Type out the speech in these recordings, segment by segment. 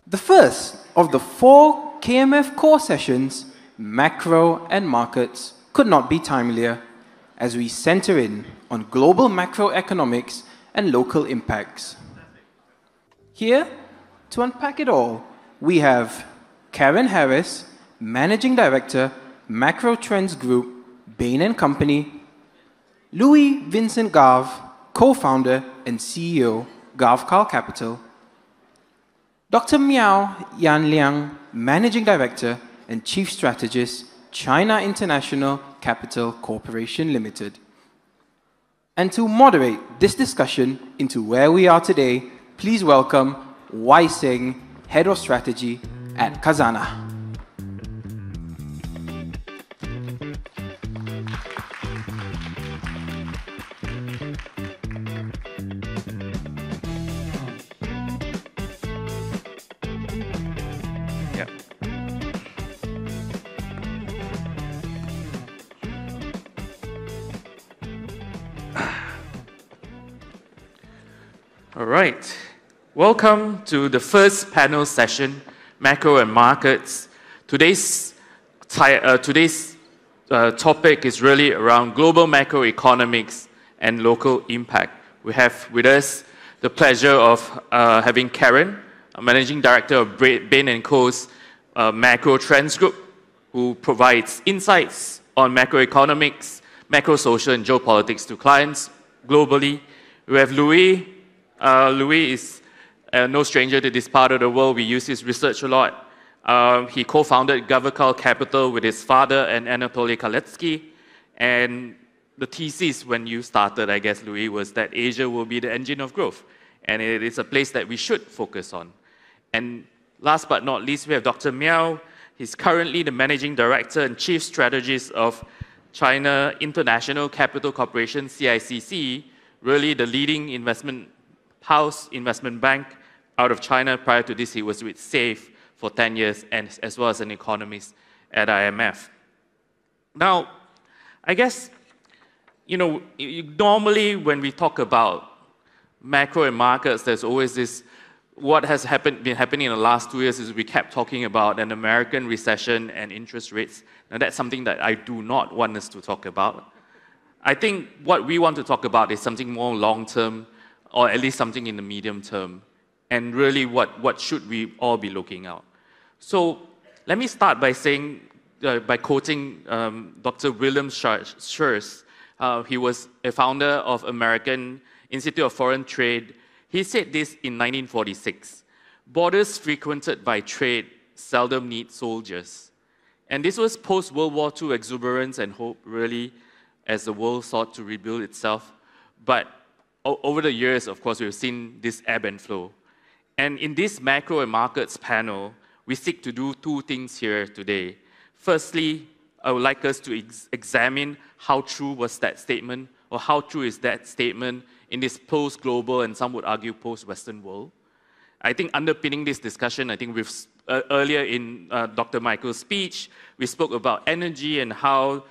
The first of the 4 KMF core sessions, Macro and Markets, could not be timelier as we center in on global macroeconomics and local impacts. Here, to unpack it all, we have Karen Harris, Managing Director, Macrotrends Group, Bain & Company, Louis-Vincent Garve, Co-founder and CEO, Garve Capital, Dr. Miao Yanliang, Managing Director and Chief Strategist, China International Capital Corporation Limited. And to moderate this discussion into where we are today, please welcome Seng, Head of Strategy at Khazanah. All right. Welcome to the first panel session, Macro and Markets. Today's topic is really around global macroeconomics and local impact. We have with us the pleasure of having Karen, Managing Director of Bain & Co.'s Macrotrends Group, who provides insights on macroeconomics, macro-social and geopolitics to clients globally. We have Louis. Louis is no stranger to this part of the world. We use his research a lot. He co-founded Garve Capital with his father and Anatoly Kaletsky. And the thesis when you started, I guess, Louis, was that Asia will be the engine of growth. And it is a place that we should focus on. And last but not least, we have Dr. Miao. He's currently the Managing Director and Chief Strategist of China International Capital Corporation, CICC, really the leading investment bank out of China. Prior to this, he was with SAFE for 10 years, and as well as an economist at IMF. Now, I guess, normally when we talk about macro and markets, there's always this, what has been happening in the last 2 years is we kept talking about an American recession and interest rates. Now, that's something that I do not want us to talk about. I think what we want to talk about is something more long-term, or at least something in the medium term, and really what should we all be looking at. So let me start by saying, by quoting Dr. William Schurz. He was a founder of American Institute of Foreign Trade. He said this in 1946, "Borders frequented by trade seldom need soldiers." And this was post-World War II exuberance and hope, really, as the world sought to rebuild itself. But over the years, of course, we've seen this ebb and flow. And in this macro and markets panel, we seek to do 2 things here today. Firstly, I would like us to examine how true was that statement, or how true is that statement in this post-global and some would argue post-Western world. I think underpinning this discussion, I think we've earlier in Dr. Michael's speech, we spoke about energy and how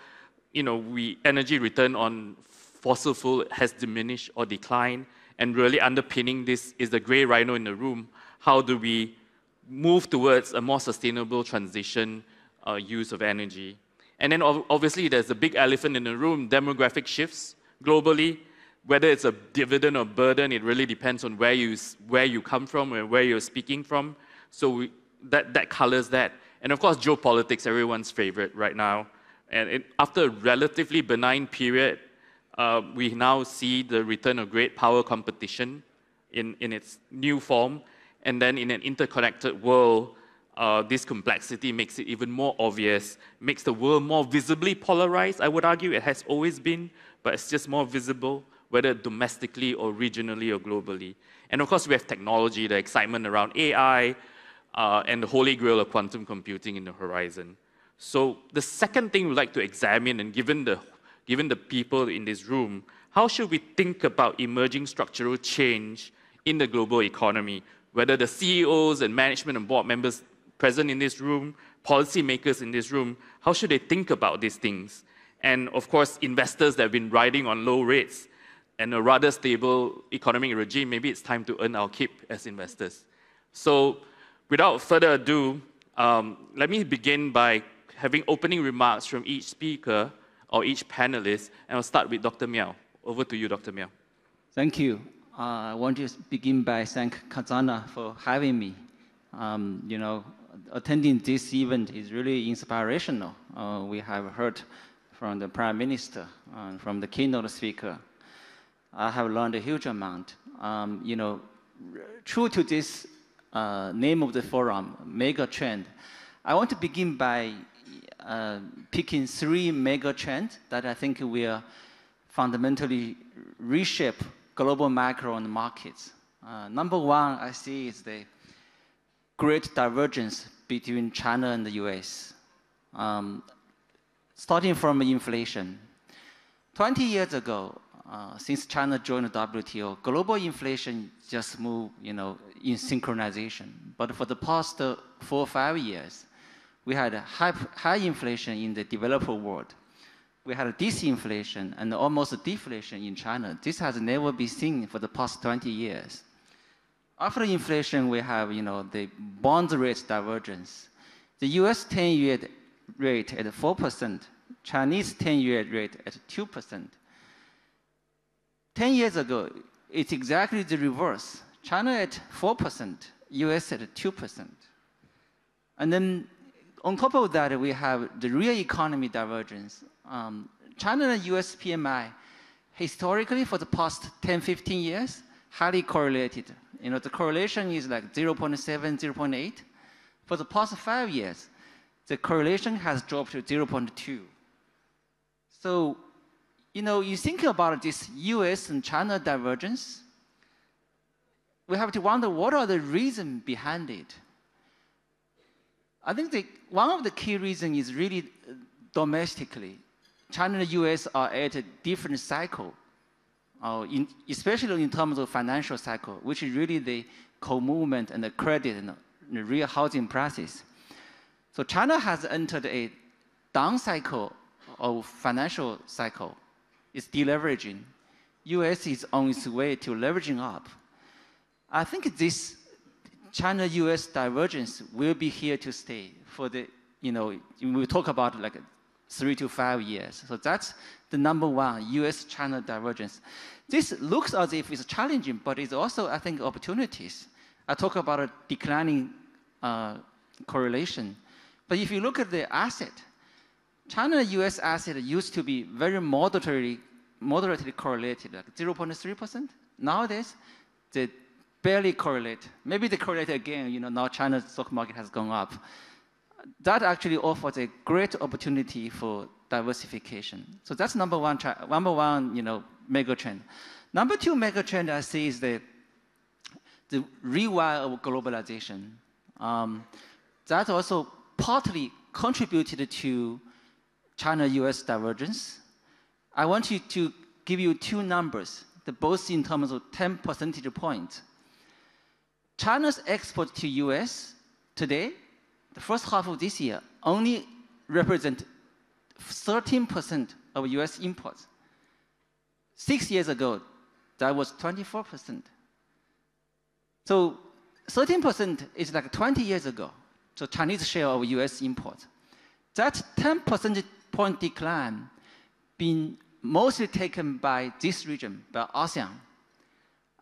energy return on fossil fuel has diminished or declined, and really underpinning this is the grey rhino in the room. How do we move towards a more sustainable transition use of energy? And then obviously there's a big elephant in the room, demographic shifts globally. Whether it's a dividend or burden, it really depends on where you come from and where you're speaking from. So that colors that. And of course, geopolitics, everyone's favorite right now. And after a relatively benign period, we now see the return of great power competition in its new form. And then in an interconnected world, this complexity makes it even more obvious, makes the world more visibly polarized. I would argue it has always been, but it's just more visible, whether domestically or regionally or globally. And of course, we have technology, the excitement around AI, and the holy grail of quantum computing in the horizon. So the second thing we'd like to examine, and given the people in this room, how should we think about emerging structural change in the global economy? Whether the CEOs and management and board members present in this room, policymakers in this room, how should they think about these things? And of course, investors that have been riding on low rates and a rather stable economic regime, maybe it's time to earn our keep as investors. So Without further ado, let me begin by having opening remarks from each speaker or each panelist, and I'll start with Dr. Miao. Over to you, Dr. Miao. Thank you. I want to begin by thank Khazanah for having me. Attending this event is really inspirational. We have heard from the Prime Minister, from the keynote speaker. I have learned a huge amount. True to this name of the forum, Megatrend, I want to begin by picking 3 megatrends that I think will fundamentally reshape global macro and markets. Number 1 I see is the great divergence between China and the US. Starting from inflation. 20 years ago, since China joined the WTO, global inflation just moved, in synchronization. But for the past 4 or 5 years, we had high inflation in the developed world. We had disinflation and almost deflation in China. This has never been seen for the past 20 years. After inflation, we have, the bond rate divergence. The US 10-year rate at 4%, Chinese 10-year rate at 2%. 10 years ago, it's exactly the reverse. China at 4%, US at 2%. And then on top of that, we have the real economy divergence. China and US PMI, historically for the past 10, 15 years, highly correlated. The correlation is like 0.7, 0.8. For the past 5 years, the correlation has dropped to 0.2. So, you think about this US and China divergence, we have to wonder what are the reasons behind it. I think one of the key reasons is really domestically. China and the US are at a different cycle, especially in terms of financial cycle, which is really the co-movement and the credit and the real housing prices. So China has entered a down cycle of financial cycle. It's deleveraging. US is on its way to leveraging up. I think this China-US divergence will be here to stay for the, we talk about like 3 to 5 years. So that's the number 1, US-China divergence. This looks as if it's challenging, but it's also, I think, opportunities. I talk about a declining correlation. But if you look at the asset, China and US asset used to be very moderately correlated, like 0.3%. Nowadays, they barely correlate. Maybe they correlate again, now China's stock market has gone up. That actually offers a great opportunity for diversification. So that's number one, megatrend. Number 2 megatrend I see is the rewire of globalization. That also partly contributed to China-US divergence. I want to give you 2 numbers, both in terms of 10 percentage points. China's export to US today, the first half of this year, only represent 13% of US imports. 6 years ago, that was 24%. So 13% is like 20 years ago. So Chinese share of US imports. That 10 percentage point decline been mostly taken by this region, by ASEAN.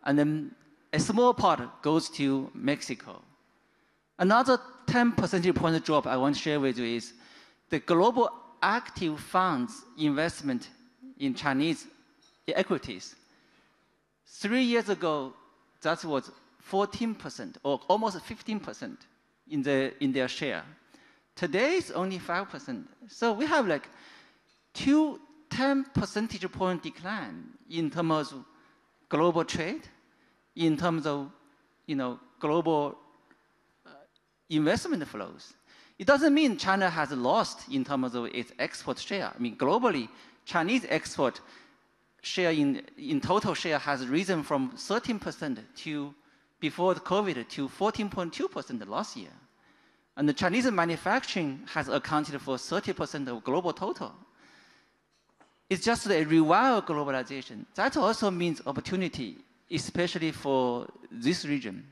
And then a small part goes to Mexico. Another 10 percentage point drop I want to share with you is the global active funds investment in Chinese equities. 3 years ago, that was 14% or almost 15% in their share. Today it's only 5%. So we have like 10 percentage point decline in terms of global trade, in terms of global investment flows. It doesn't mean China has lost in terms of its export share. I mean, globally, Chinese export share in total share has risen from 13% to, before the COVID, to 14.2% last year. And the Chinese manufacturing has accounted for 30% of global total. It's just a rewire of globalization. That also means opportunity, especially for this region.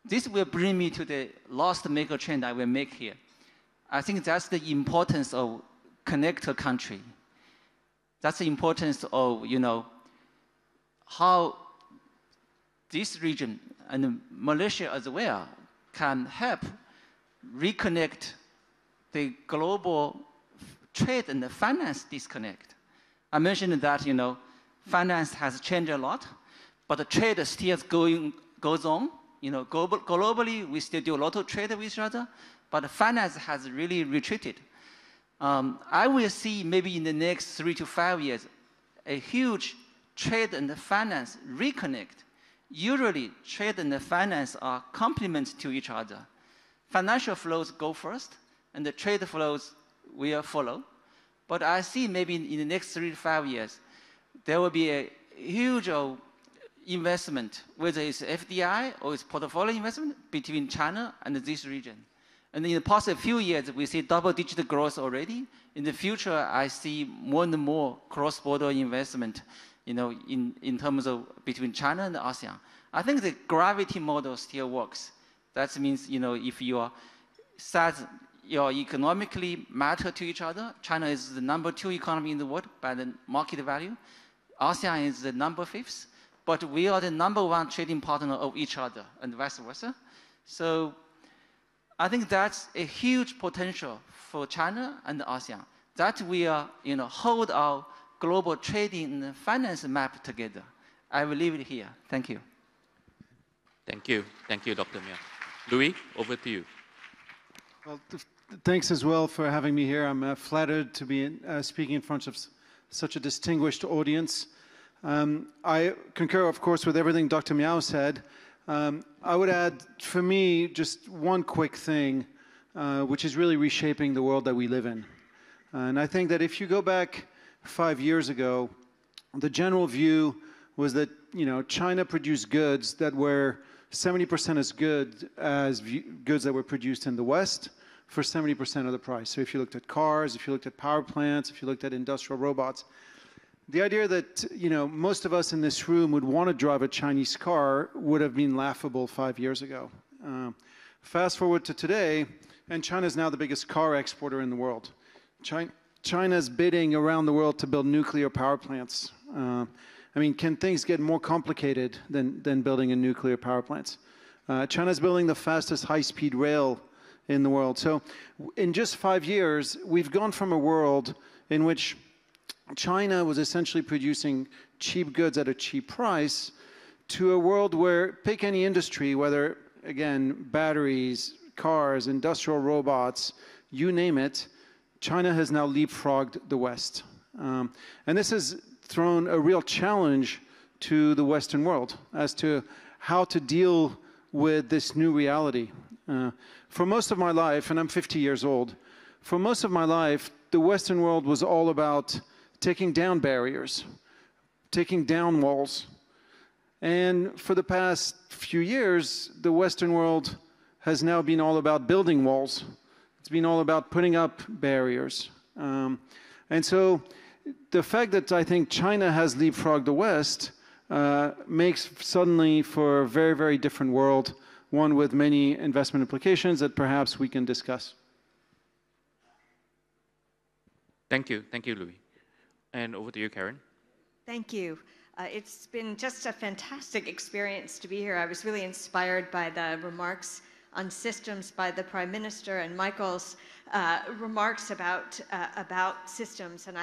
This will bring me to the last mega trend I will make here. I think that's the importance of connected country. That's the importance of, how this region and Malaysia as well can help reconnect the global trade and the finance disconnect. I mentioned that, finance has changed a lot, but the trade still goes on. Globally, we still do a lot of trade with each other, but finance has really retreated. I will see maybe in the next 3 to 5 years, a huge trade and finance reconnect. Usually, trade and finance are complements to each other. Financial flows go first, and the trade flows will follow. But I see maybe in the next 3 to 5 years, there will be a huge investment, whether it's FDI or it's portfolio investment between China and this region. And in the past few years, we see double-digit growth already. In the future, I see more and more cross-border investment, in terms of between China and ASEAN. I think the gravity model still works. That means, if your size, your economically matter to each other, China is the number 2 economy in the world by the market value. ASEAN is the number 5th, but we are the number 1 trading partner of each other and vice versa. So I think that's a huge potential for China and ASEAN, that we are, hold our global trading and finance map together. I will leave it here. Thank you. Thank you. Thank you, Dr. Miao. Louis, over to you. Well, thanks as well for having me here. I'm flattered to be speaking in front of such a distinguished audience. I concur, of course, with everything Dr. Miao said. I would add, for me, just one quick thing, which is really reshaping the world that we live in. And I think that if you go back 5 years ago, the general view was that, China produced goods that were 70% as good as goods that were produced in the West for 70% of the price. So if you looked at cars, if you looked at power plants, if you looked at industrial robots, the idea that, most of us in this room would want to drive a Chinese car would have been laughable 5 years ago. Fast forward to today, and China is now the biggest car exporter in the world. China's bidding around the world to build nuclear power plants. Can things get more complicated than building a nuclear power plants? China's building the fastest high-speed rail in the world. So in just 5 years, we've gone from a world in which China was essentially producing cheap goods at a cheap price to a world where, pick any industry, whether, again, batteries, cars, industrial robots, you name it, China has now leapfrogged the West. And this has thrown a real challenge to the Western world as to how to deal with this new reality. For most of my life, and I'm 50 years old, for most of my life, the Western world was all about taking down barriers, taking down walls. And for the past few years, the Western world has now been all about building walls. It's been all about putting up barriers. And so the fact that I think China has leapfrogged the West makes suddenly for a very, very different world, one with many investment implications that perhaps we can discuss. Thank you. Thank you, Louis. And over to you, Karen. Thank you. It's been just a fantastic experience to be here. I was really inspired by the remarks on systems by the Prime Minister and Michael's remarks about systems. And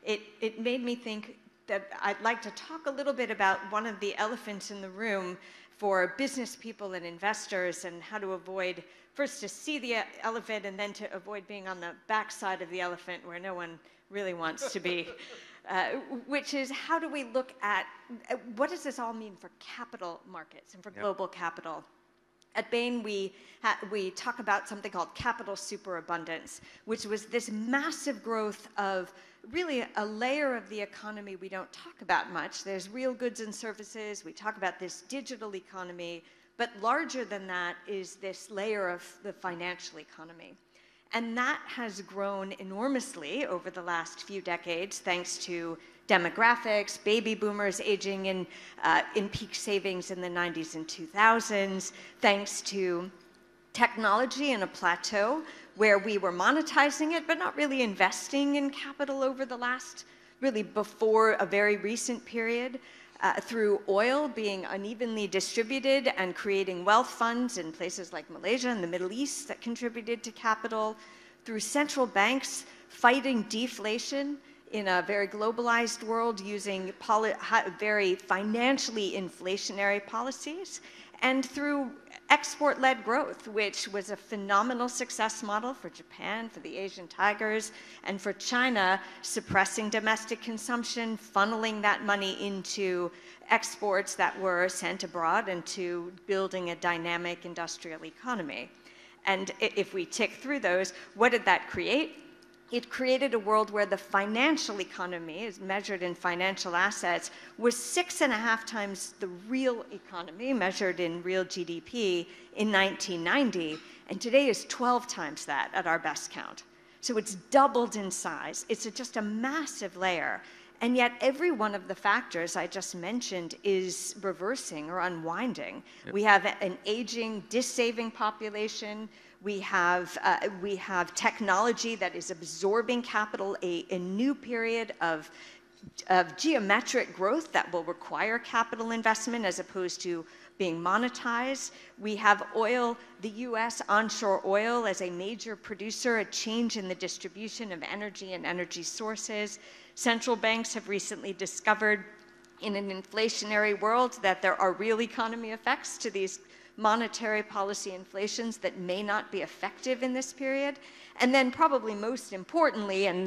it made me think that I'd like to talk a little bit about one of the elephants in the room for business people and investors, and how to avoid, first to see the elephant and then to avoid being on the backside of the elephant where no one really wants to be, which is how do we look at, what does this all mean for capital markets and for global capital? At Bain, we talk about something called capital superabundance, which was this massive growth of really a layer of the economy we don't talk about much. There's real goods and services. We talk about this digital economy, but larger than that is this layer of the financial economy. And that has grown enormously over the last few decades, thanks to demographics, baby boomers aging in peak savings in the 90s and 2000s, thanks to technology and a plateau where we were monetizing it, but not really investing in capital over the last, really before a very recent period, through oil being unevenly distributed and creating wealth funds in places like Malaysia and the Middle East that contributed to capital, through central banks fighting deflation in a very globalized world using very financially inflationary policies, and through export-led growth, which was a phenomenal success model for Japan, for the Asian tigers, and for China, suppressing domestic consumption, funneling that money into exports that were sent abroad and to building a dynamic industrial economy. And if we tick through those, what did that create? It created a world where the financial economy, as measured in financial assets, was 6.5 times the real economy, measured in real GDP, in 1990, and today is 12 times that at our best count. So it's doubled in size. It's just a massive layer. And yet every one of the factors I just mentioned is reversing or unwinding. Yep. We have an aging, dissaving population. We have technology that is absorbing capital, a new period of geometric growth that will require capital investment as opposed to being monetized. We have oil, the US onshore oil as a major producer, a change in the distribution of energy and energy sources. Central banks have recently discovered in an inflationary world that there are real economy effects to these monetary policy inflations that may not be effective in this period. And then probably most importantly, and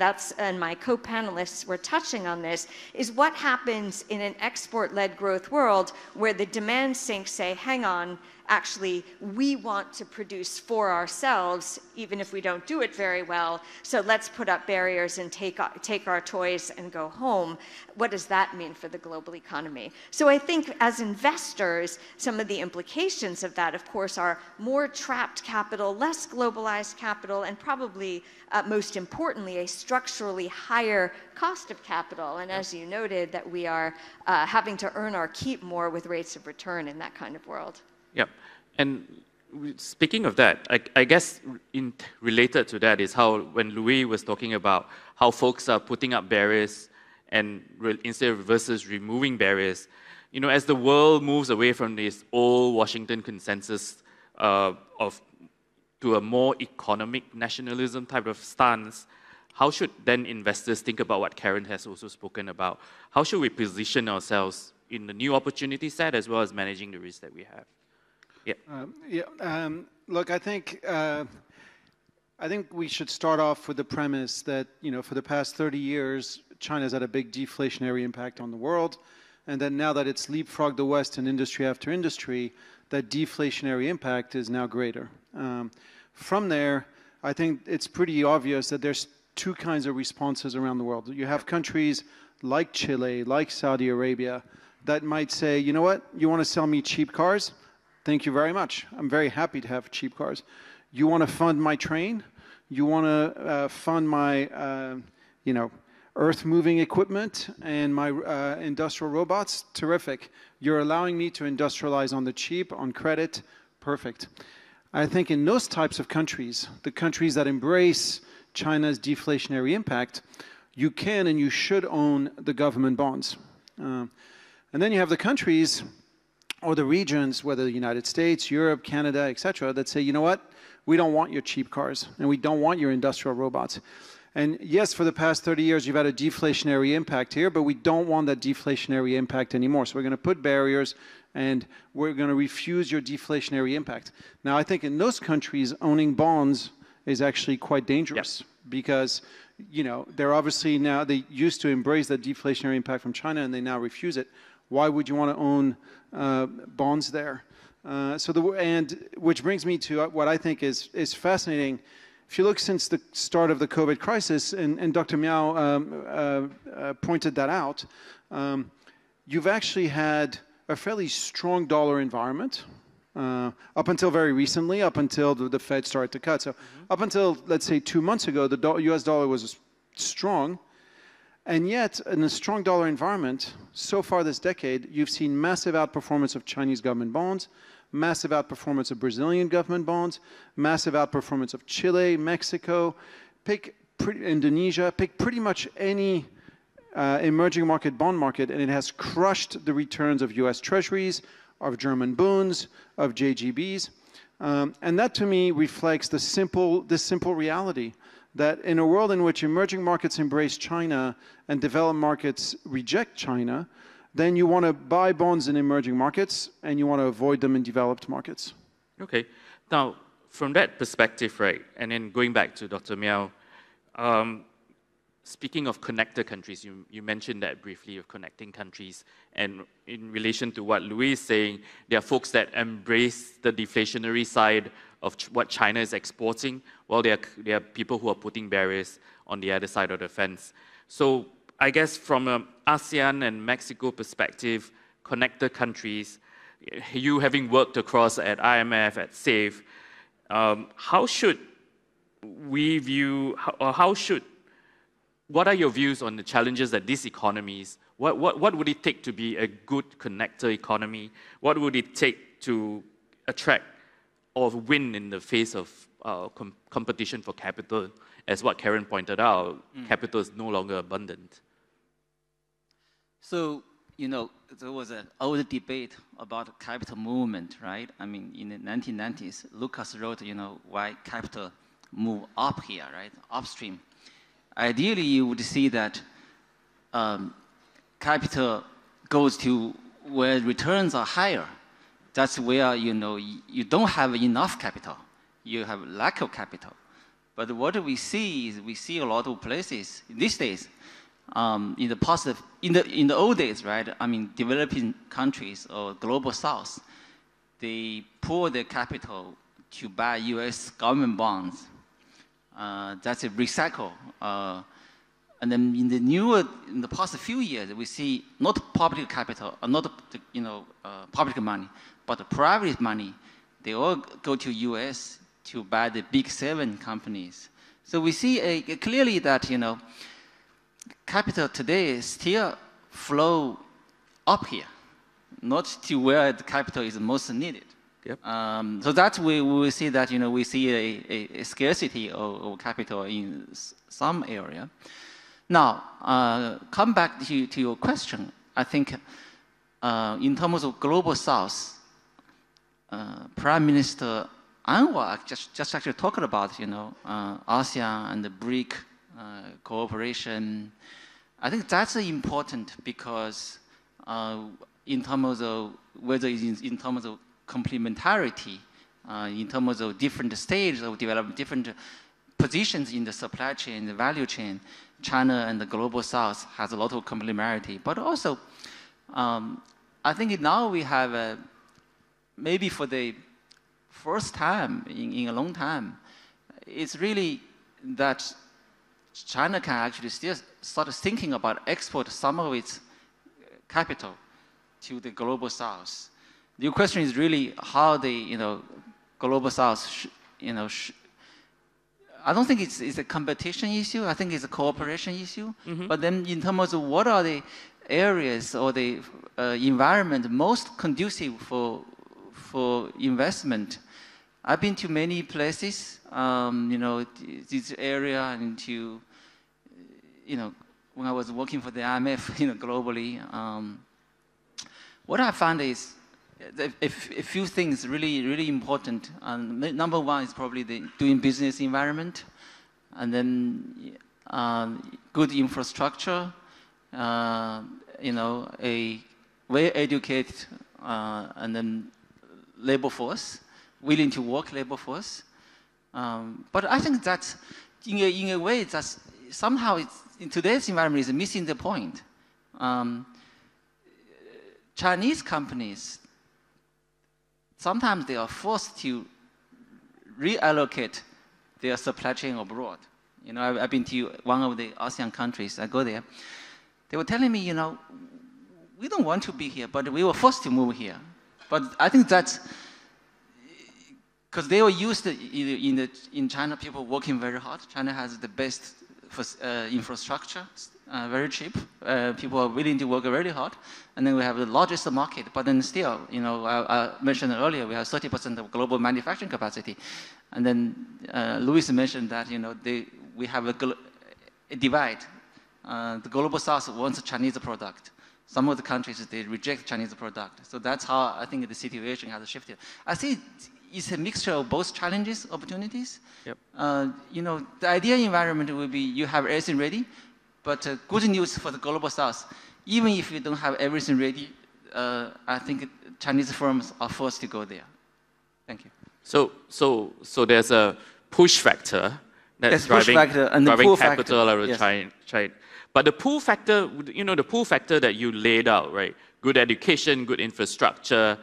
my co-panelists were touching on this, is what happens in an export-led growth world where the demand sinks say, hang on, actually, we want to produce for ourselves, even if we don't do it very well, so let's put up barriers and take our toys and go home. What does that mean for the global economy? So I think as investors, some of the implications of that, of course, are more trapped capital, less globalized capital, and probably, most importantly, a structurally higher cost of capital. And as you noted, that we are having to earn our keep more with rates of return in that kind of world. Yeah, and speaking of that, I guess related to that is how when Louis was talking about how folks are putting up barriers and instead of versus removing barriers, you know, as the world moves away from this old Washington consensus to a more economic nationalism type of stance, how should then investors think about what Karen has also spoken about? How should we position ourselves in the new opportunity set as well as managing the risks that we have? Yeah. Look, I think we should start off with the premise that, you know, for the past 30 years, China's had a big deflationary impact on the world, and that now that it's leapfrogged the West in industry after industry, that deflationary impact is now greater. From there, I think it's pretty obvious that there's two kinds of responses around the world. You have countries like Chile, like Saudi Arabia, that might say, you know what, you want to sell me cheap cars? Thank you very much. I'm very happy to have cheap cars. You want to fund my train? You want to fund my, earth-moving equipment and my industrial robots? Terrific. You're allowing me to industrialize on the cheap, on credit. Perfect. I think in those types of countries, the countries that embrace China's deflationary impact, you can and you should own the government bonds. And then you have the countries or the regions, whether the United States, Europe, Canada, etc., that say, you know what, we don't want your cheap cars and we don't want your industrial robots. And yes, for the past 30 years, you've had a deflationary impact here, but we don't want that deflationary impact anymore. So we're going to put barriers and we're going to refuse your deflationary impact. Now, I think in those countries, owning bonds is actually quite dangerous because, you know, they're obviously now, they used to embrace that deflationary impact from China and they now refuse it. Why would you want to own bonds there? Which brings me to what I think is fascinating. If you look since the start of the COVID crisis, and Dr. Miao pointed that out, you've actually had a fairly strong dollar environment up until very recently, up until the Fed started to cut. So up until, let's say, 2 months ago, the US dollar was strong. And yet, in a strong dollar environment, so far this decade, you've seen massive outperformance of Chinese government bonds, massive outperformance of Brazilian government bonds, massive outperformance of Chile, Mexico, Indonesia, pick pretty much any emerging market bond market, and it has crushed the returns of US Treasuries, of German bonds, of JGBs. And that to me reflects this simple reality that in a world in which emerging markets embrace China and developed markets reject China, then you want to buy bonds in emerging markets and you want to avoid them in developed markets. Okay. Now, from that perspective, right, and then going back to Dr. Miao, speaking of connector countries, you mentioned that briefly of connecting countries, and in relation to what Louis is saying, there are folks that embrace the deflationary side of what China is exporting, while there are people who are putting barriers on the other side of the fence. So I guess from an ASEAN and Mexico perspective, connector countries, you having worked across at IMF, at SAFE, how should we view, what are your views on the challenges that these economies, what would it take to be a good connector economy? What would it take to attract or win in the face of competition for capital? As what Karen pointed out, capital is no longer abundant. So, you know, there was an old debate about capital movement, right? I mean, in the 1990s, Lucas wrote, you know, why capital move up here, right? Upstream. Ideally, you would see that capital goes to where returns are higher. That's where, you know, you don't have enough capital. You have lack of capital. But what we see is we see a lot of places these days, in the old days, right? I mean, developing countries or global south, they pour their capital to buy U.S. government bonds. That's a recycle. And then in the past few years, we see not public capital, not public money, but private money. They all go to U.S. to buy the big 7 companies. So we see clearly that, you know, capital today still flow up here, not to where the capital is most needed. Yep. So that's where we will see that, you know, we see a scarcity of capital in some area. Now, come back to your question. I think in terms of global south, Prime Minister Anwar just actually talked about, you know, ASEAN and the BRIC cooperation. I think that's important because in terms of whether it's in terms of complementarity, in terms of different stages of development, different positions in the supply chain, the value chain, China and the global south has a lot of complementarity. But also, I think now we have, maybe for the first time in a long time, it's really that China can actually still start thinking about export some of its capital to the global south. Your question is really how the, you know, global south, I don't think it's a competition issue. I think it's a cooperation issue. Mm-hmm. But then in terms of what are the areas or the environment most conducive for investment, I've been to many places, you know, this area and to, you know, when I was working for the IMF, you know, globally, what I found is a few things really important. Number one is probably the doing business environment, and then good infrastructure, you know, a well-educated and then labor force, willing to work labor force. But I think that in a way that's somehow in today's environment is missing the point. Chinese companies, sometimes they are forced to reallocate their supply chain abroad. You know, I've been to one of the ASEAN countries. I go there. They were telling me, you know, we don't want to be here, but we were forced to move here. But I think that's because they were used to, in China, people working very hard. China has the best infrastructure, very cheap. People are willing to work very hard. And then we have the largest market, but then still, you know, I mentioned earlier, we have 30% of global manufacturing capacity. And then Louis mentioned that, you know, we have a divide. The global south wants a Chinese product. Some of the countries, they reject Chinese product. So that's how I think the situation has shifted. I see it's a mixture of both challenges, opportunities. Yep. You know, the ideal environment will be you have everything ready, but good news for the global south, even if you don't have everything ready, I think Chinese firms are forced to go there. Thank you. So there's a push factor that's driving capital out of China. But the pull factor, you know, the pull factor that you laid out, right? Good education, good infrastructure,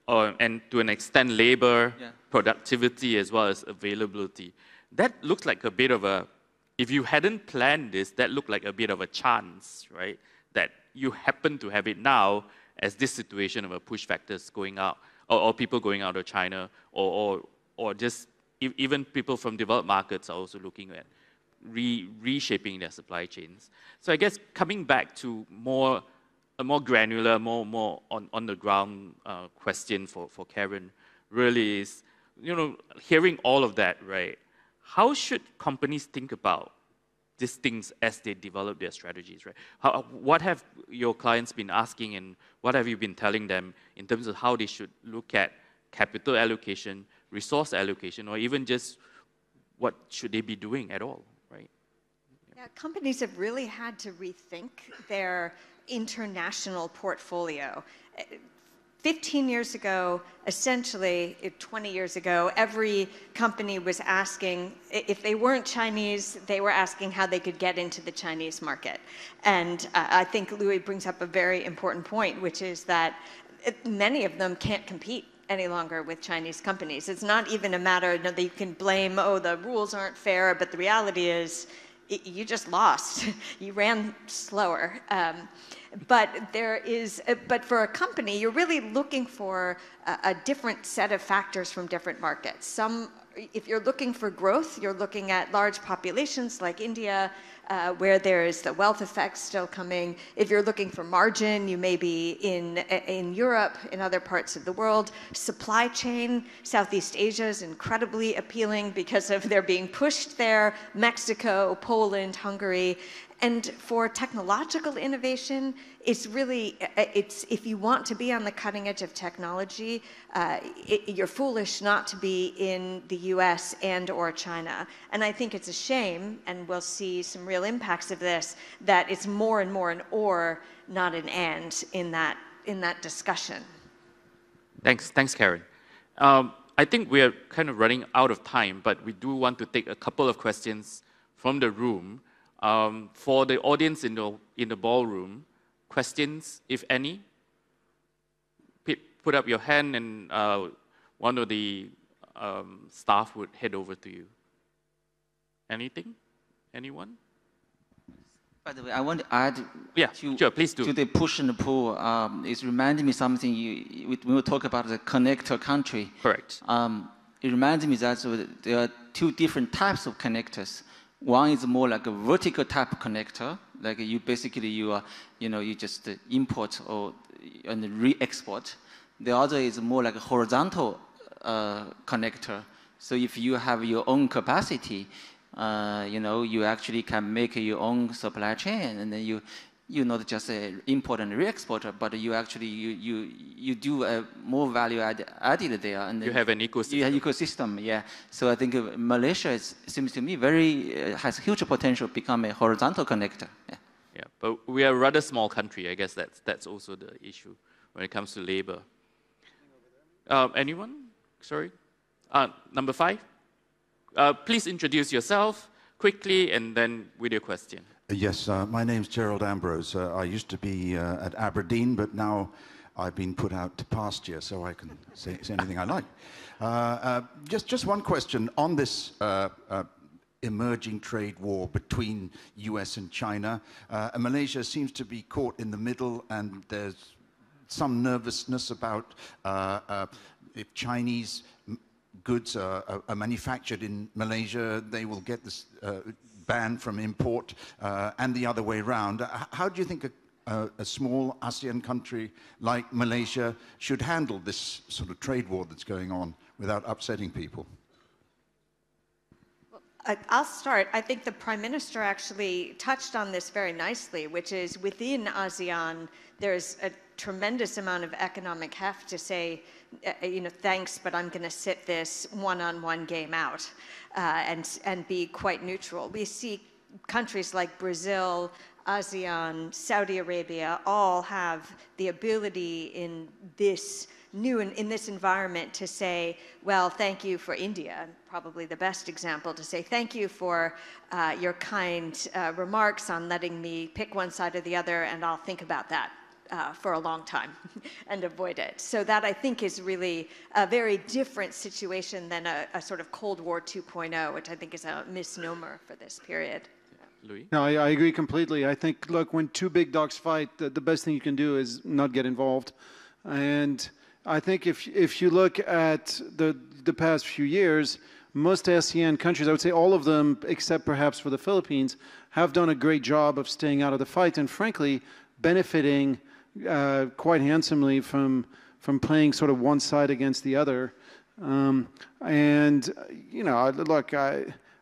and to an extent labor, productivity as well as availability. That looks like a bit of a, if you hadn't planned this, that looked like a bit of a chance, right? That you happen to have it now as this situation of a push factors going out, or people going out of China, or just even people from developed markets are also looking at reshaping their supply chains. So I guess coming back to a more granular, more on the ground question for Karen really is, you know, hearing all of that, right? How should companies think about these things as they develop their strategies, right? What have your clients been asking, and what have you been telling them in terms of how they should look at capital allocation, resource allocation, or even just what should they be doing at all, right? Yeah, companies have really had to rethink their international portfolio. 15 years ago, essentially 20 years ago, every company was asking, if they weren't Chinese, they were asking how they could get into the Chinese market. And I think Louis brings up a very important point, which is that many of them can't compete any longer with Chinese companies. It's not even a matter that you can blame, oh, the rules aren't fair, but the reality is you just lost. You ran slower. But for a company, you're really looking for a different set of factors from different markets. If you're looking for growth, you're looking at large populations like India, where there is the wealth effect still coming. If you're looking for margin, you may be in Europe, in other parts of the world. Supply chain, Southeast Asia is incredibly appealing because of they're being pushed there. Mexico, Poland, Hungary. And for technological innovation, it's really, if you want to be on the cutting edge of technology, you're foolish not to be in the US and or China. And I think it's a shame, and we'll see some real impacts of this, that it's more and more an or, not an and in that discussion. Thanks, Karen. I think we are kind of running out of time, but we do want to take a couple of questions from the room. For the audience in the ballroom, questions, if any? Put up your hand, and one of the staff would head over to you. Anything? Anyone? By the way, I want to add sure, please do. To the push and pull. It's reminding me something when we talk about the connector country. Correct. It reminds me that there are two different types of connectors. One is more like a vertical type connector, like you just import and re-export. The other is more like a horizontal connector. So if you have your own capacity, you actually can make your own supply chain, and then you not just import and re-export, but you actually you do a more value added there, and you have an ecosystem. You have ecosystem, yeah. So I think Malaysia seems to me has huge potential to become a horizontal connector. Yeah, but we are a rather small country. I guess that's also the issue when it comes to labor. Anyone? Sorry, number 5. Please introduce yourself quickly, and then with your question. Yes, my name's Gerald Ambrose. I used to be at Aberdeen, but now I've been put out to pasture, so I can say anything I like. Just one question on this emerging trade war between US and China. Malaysia seems to be caught in the middle, and there's some nervousness about if Chinese goods are manufactured in Malaysia, they will get this ban from import and the other way around. How do you think a small ASEAN country like Malaysia should handle this sort of trade war that's going on without upsetting people? I'll start. I think the Prime Minister actually touched on this very nicely, which is within ASEAN, there's a tremendous amount of economic heft to say, thanks, but I'm going to sit this one-on-one game out and be quite neutral. We see countries like Brazil, ASEAN, Saudi Arabia all have the ability in this in this environment to say, well, thank you for India, probably the best example, to say thank you for your kind remarks on letting me pick one side or the other, and I'll think about that for a long time and avoid it. So that, I think, is really a very different situation than a sort of Cold War 2.0, which I think is a misnomer for this period. Louis? No, I agree completely. I think, look, when two big dogs fight, the best thing you can do is not get involved. And I think if you look at the past few years, most ASEAN countries, I would say all of them, except perhaps for the Philippines, have done a great job of staying out of the fight and, frankly, benefiting quite handsomely from playing sort of one side against the other. Look,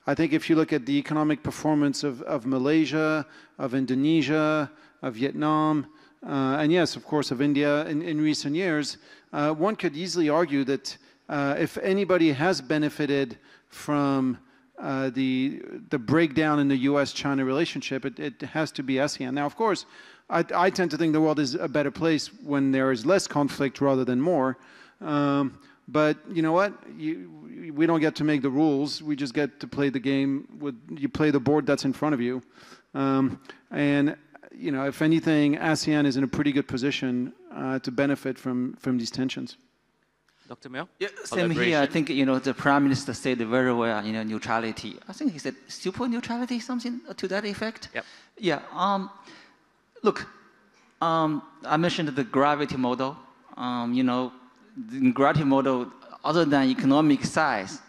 I think if you look at the economic performance of Malaysia, of Indonesia, of Vietnam, and yes, of course, of India in recent years, one could easily argue that if anybody has benefited from the breakdown in the U.S.-China relationship, it has to be ASEAN. Now, of course, I tend to think the world is a better place when there is less conflict rather than more. But you know what? We don't get to make the rules. We just get to play the game. You play the board that's in front of you. If anything, ASEAN is in a pretty good position to benefit from these tensions. Dr. Miao? Yeah, same here. I think, the Prime Minister said very well, neutrality. I think he said super neutrality, something to that effect. Yep. Yeah. Look, I mentioned the gravity model. The gravity model, other than economic size,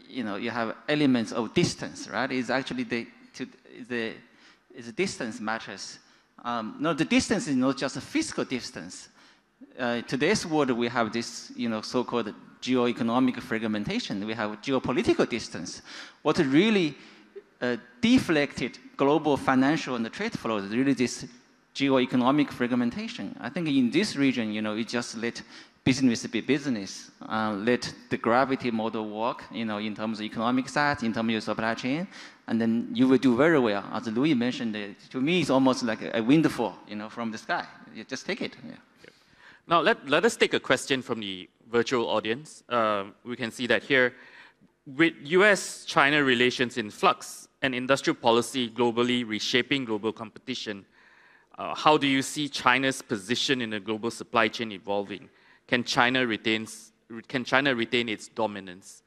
you have elements of distance, right? It's actually the distance matters. No, the distance is not just a physical distance. Today's world, we have this, so-called geo-economic fragmentation. We have geopolitical distance. What really deflected global financial and trade flows is really this geo-economic fragmentation. I think in this region, you just let business be business, let the gravity model work, in terms of economic size, in terms of your supply chain, and then you will do very well. As Louis mentioned, to me, it's almost like a windfall, from the sky. You just take it. Yeah. Now, let us take a question from the virtual audience. We can see that here. With US-China relations in flux and industrial policy globally reshaping global competition, how do you see China's position in the global supply chain evolving? Can China retain its dominance?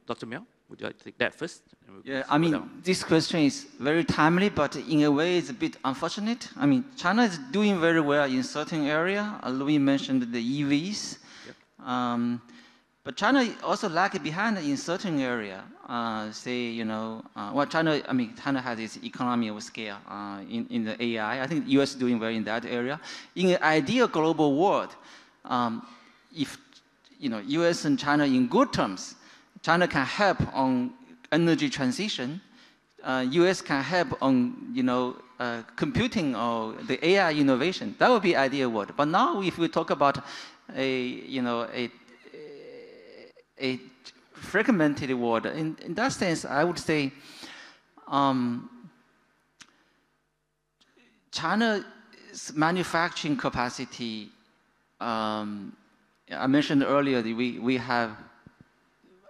Dr. Miao, would you like to take that first? Yeah, this question is very timely, but in a way it's a bit unfortunate. China is doing very well in certain area. Louis mentioned the EVs. Yep. But China also lag behind in certain area. China has its economy of scale in the AI. I think the US is doing well in that area. In an ideal global world, if US and China in good terms, China can help on energy transition. US can help on computing or the AI innovation. That would be ideal world. But now, if we talk about a fragmented world, in that sense, I would say China's manufacturing capacity. I mentioned earlier that we have,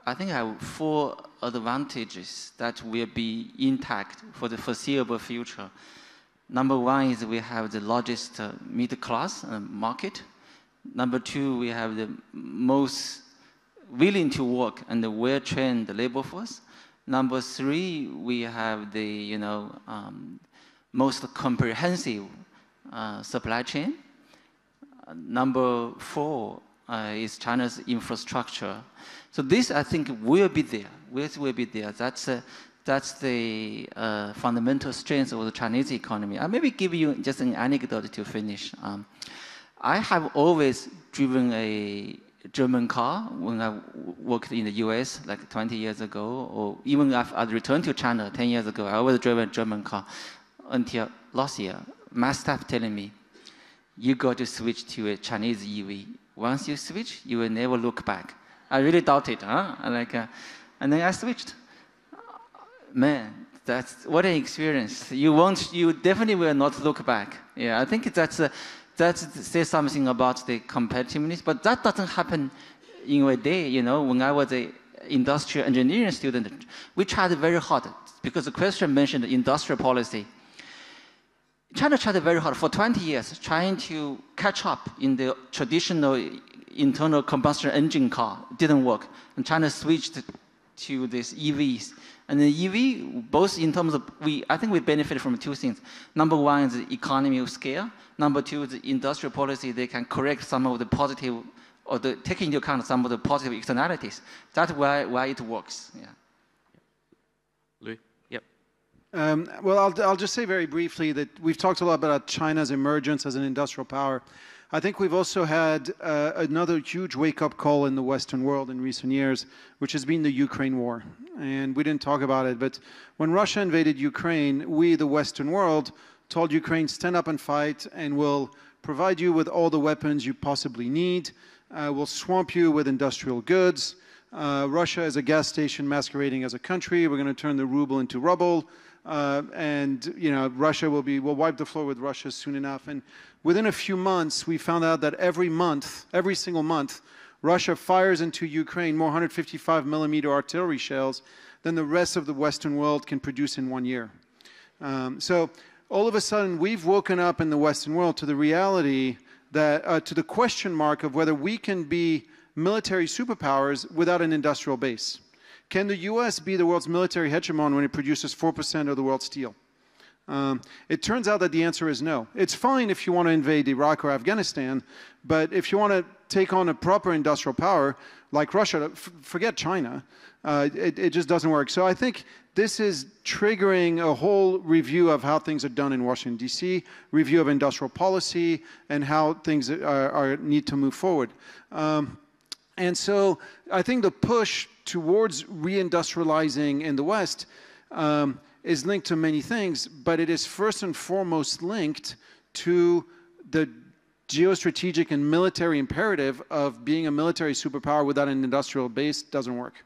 I think, 4 advantages that will be intact for the foreseeable future. Number 1 is we have the largest middle class market. Number 2, we have the most willing to work and the well-trained labor force. Number 3, we have the most comprehensive supply chain. Number 4 is China's infrastructure. So this, I think, will be there. Will be there. That's That's the fundamental strength of the Chinese economy. I'll maybe give you just an anecdote to finish. I have always driven a German car when I worked in the US like 20 years ago, or even after I returned to China 10 years ago, I always drove a German car until last year. My staff telling me, you got to switch to a Chinese EV. Once you switch, you will never look back. I really doubted, huh? And then I switched. Man, that's what an experience. You definitely will not look back. Yeah, I think that says something about the competitiveness, but that doesn't happen in a day. You know, when I was an industrial engineering student, we tried very hard because the question mentioned industrial policy. China tried very hard for 20 years trying to catch up in the traditional internal combustion engine car. It didn't work. And China switched to these EVs. And the EV, both in terms of, I think we benefit from two things. Number one is the economy of scale. Number two is the industrial policy. They can correct some of the positive, or take into account some of the positive externalities. That's why it works. Yeah. Louis? Yep. Well, I'll just say very briefly that we've talked a lot about China's emergence as an industrial power. I think we've also had another huge wake-up call in the Western world in recent years, which has been the Ukraine war. And we didn't talk about it, but when Russia invaded Ukraine, we, the Western world, told Ukraine, stand up and fight, and we'll provide you with all the weapons you possibly need. We'll swamp you with industrial goods. Russia is a gas station masquerading as a country. We're going to turn the ruble into rubble. And you know, we'll wipe the floor with Russia soon enough. And within a few months, we found out that every single month, Russia fires into Ukraine more 155mm artillery shells than the rest of the Western world can produce in 1 year. So all of a sudden, we've woken up in the Western world to the reality that, to the question mark of whether we can be military superpowers without an industrial base. Can the US be the world's military hegemon when it produces 4% of the world's steel? It turns out that the answer is no. It's fine if you want to invade Iraq or Afghanistan, but if you want to take on a proper industrial power like Russia, forget China. It just doesn't work. So I think this is triggering a whole review of how things are done in Washington, D.C., review of industrial policy, and how things need to move forward. And so I think the push towards reindustrializing in the West is linked to many things, but it is first and foremost linked to the geostrategic and military imperative of being a military superpower without an industrial base doesn't work.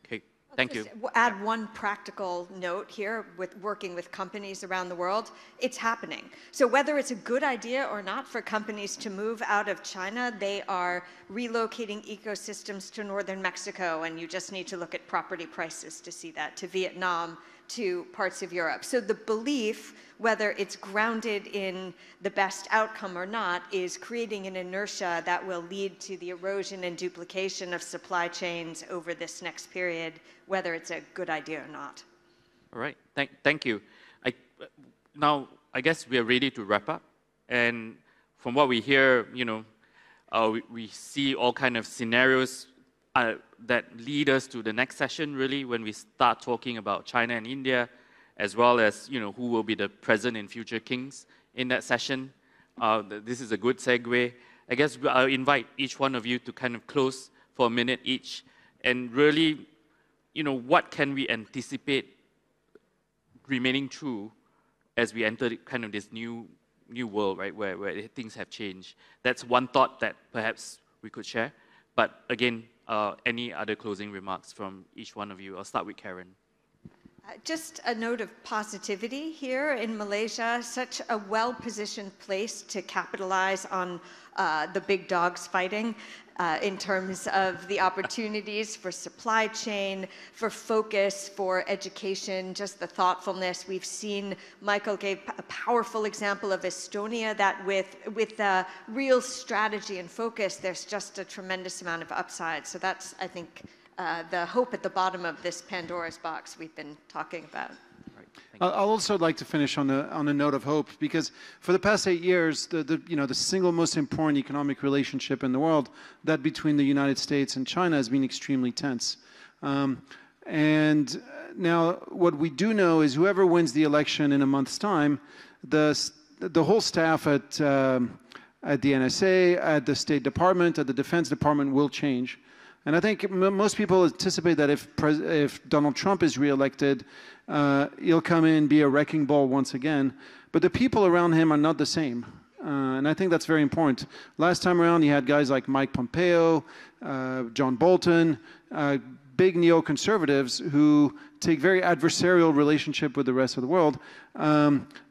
Okay, thank you. Add one practical note here with working with companies around the world. It's happening. So whether it's a good idea or not for companies to move out of China, they are relocating ecosystems to northern Mexico, and you just need to look at property prices to see that, to Vietnam, to parts of Europe. So the belief, whether it's grounded in the best outcome or not, is creating an inertia that will lead to the erosion and duplication of supply chains over this next period, whether it's a good idea or not. All right, thank you. Now, I guess we are ready to wrap up. And from what we hear, you know, we see all kind of scenarios that lead us to the next session, really, when we start talking about China and India, as well as, you know, who will be the present and future kings in that session. This is a good segue. I guess I'll invite each one of you to kind of close for a minute each, and really, you know, what can we anticipate remaining true as we enter kind of this new world, right, where things have changed. That's one thought that perhaps we could share. But again, any other closing remarks from each one of you? I'll start with Karen. Just a note of positivity here in Malaysia, such a well-positioned place to capitalize on the big dogs fighting in terms of the opportunities for supply chain, for focus, for education, just the thoughtfulness. We've seen, Michael gave a powerful example of Estonia, that with real strategy and focus, there's just a tremendous amount of upside. So that's, I think, the hope at the bottom of this Pandora's box we've been talking about. I'll also like to finish on a note of hope, because for the past 8 years, the single most important economic relationship in the world, that between the United States and China, has been extremely tense. And Now, what we do know is whoever wins the election in a month's time, the whole staff at the NSA, at the State Department, at the Defense Department will change. And I think most people anticipate that if Donald Trump is reelected, he'll come in, be a wrecking ball once again. But the people around him are not the same. And I think that's very important. Last time around, you had guys like Mike Pompeo, John Bolton, big neoconservatives who take very adversarial relationship with the rest of the world.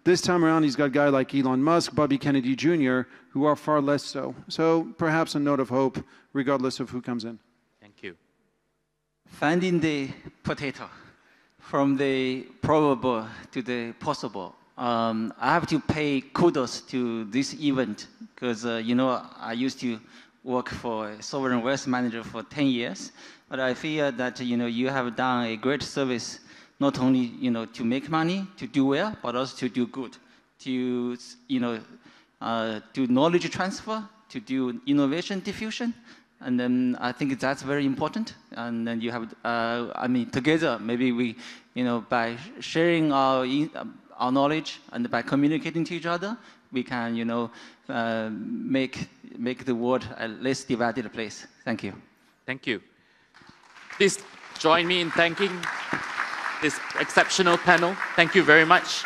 This time around, he's got a guy like Elon Musk, Bobby Kennedy Jr., who are far less so. So perhaps a note of hope, regardless of who comes in. Thank you. Finding the potato from the probable to the possible. I have to pay kudos to this event because, you know, I used to work for a sovereign wealth manager for 10 years. But I feel that, you know, you have done a great service, not only, you know, to make money, to do well, but also to do good, to, you know, do knowledge transfer, to do innovation diffusion. And then I think that's very important. And then you have, I mean, together, maybe we, you know, by sharing our knowledge and by communicating to each other, we can, you know, make the world a less divided place. Thank you. Thank you. Please join me in thanking this exceptional panel. Thank you very much.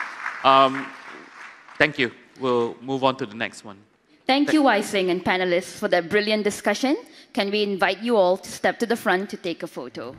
Thank you. We'll move on to the next one. Thank you, Seng and panelists, for that brilliant discussion. Can we invite you all to step to the front to take a photo?